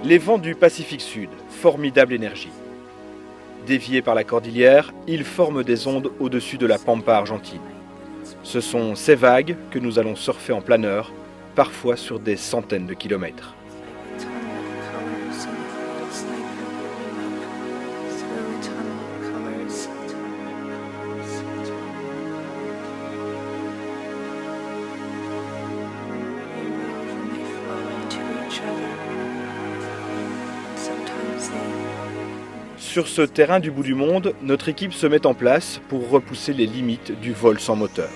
Les vents du Pacifique Sud, formidable énergie. Déviés par la cordillère, ils forment des ondes au-dessus de la pampa argentine. Ce sont ces vagues que nous allons surfer en planeur, parfois sur des centaines de kilomètres. Sur ce terrain du bout du monde, notre équipe se met en place pour repousser les limites du vol sans moteur.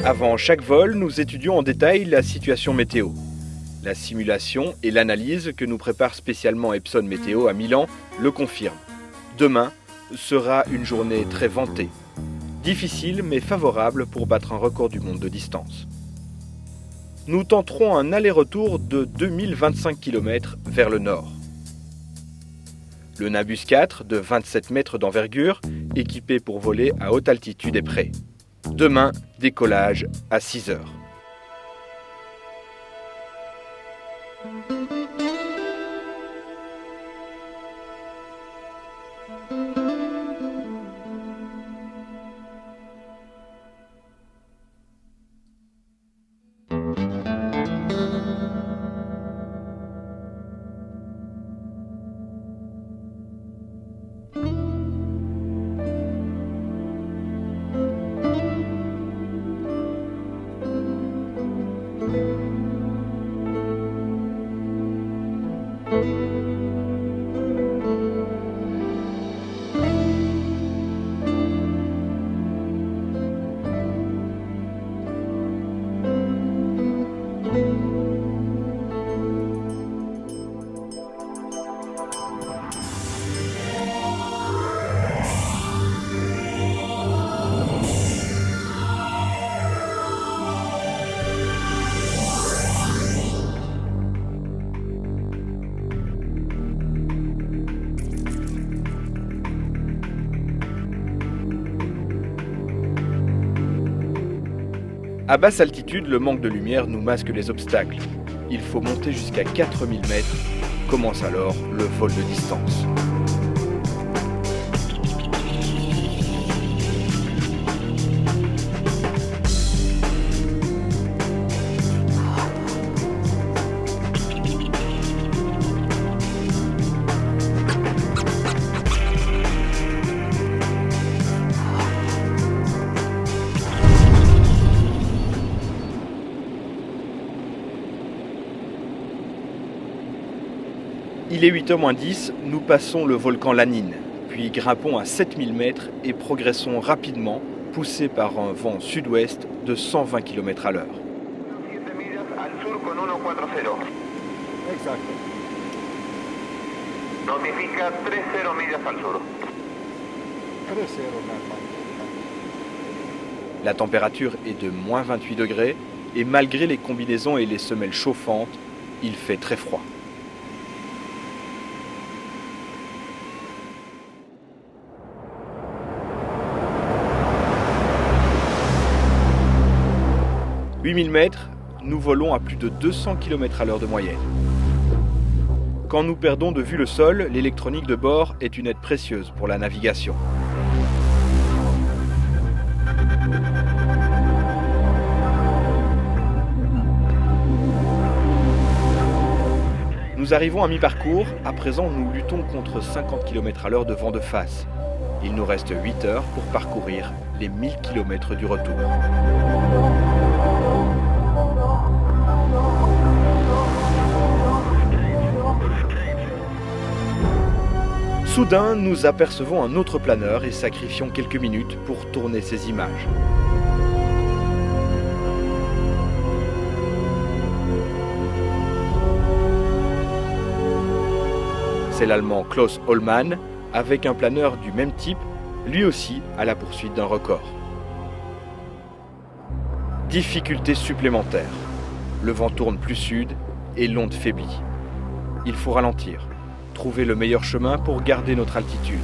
Avant chaque vol, nous étudions en détail la situation météo. La simulation et l'analyse que nous prépare spécialement Epson Météo à Milan le confirment. Demain sera une journée très ventée. Difficile mais favorable pour battre un record du monde de distance. Nous tenterons un aller-retour de 2025 km vers le nord. Le Nimbus 4 de 27 mètres d'envergure, équipé pour voler à haute altitude, est prêt. Demain, décollage à 6 heures. À basse altitude, le manque de lumière nous masque les obstacles. Il faut monter jusqu'à 4000 mètres. Commence alors le vol de distance. Il est 8h moins 10, nous passons le volcan Lanín, puis grimpons à 7000 mètres et progressons rapidement, poussés par un vent sud-ouest de 120 km à l'heure. La température est de moins 28 degrés et malgré les combinaisons et les semelles chauffantes, il fait très froid. « 8000 mètres, nous volons à plus de 200 km à l'heure de moyenne. Quand nous perdons de vue le sol, l'électronique de bord est une aide précieuse pour la navigation. Nous arrivons à mi-parcours, à présent nous luttons contre 50 km à l'heure de vent de face. Il nous reste 8 heures pour parcourir les 1000 km du retour. Soudain, nous apercevons un autre planeur et sacrifions quelques minutes pour tourner ces images. C'est l'Allemand Klaus Hollmann, avec un planeur du même type, lui aussi à la poursuite d'un record. Difficulté supplémentaire. Le vent tourne plus sud et l'onde faiblit. Il faut ralentir, trouver le meilleur chemin pour garder notre altitude.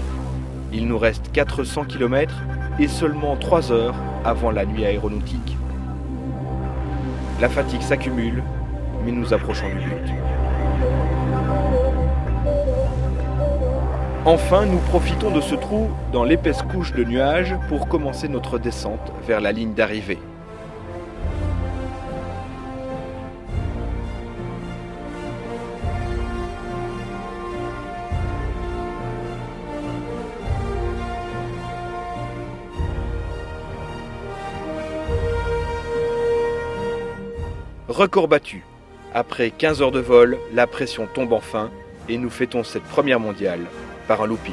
Il nous reste 400 km et seulement 3 heures avant la nuit aéronautique. La fatigue s'accumule, mais nous approchons du but. Enfin, nous profitons de ce trou dans l'épaisse couche de nuages pour commencer notre descente vers la ligne d'arrivée. Record battu. Après 15 heures de vol, la pression tombe enfin et nous fêtons cette première mondiale par un looping.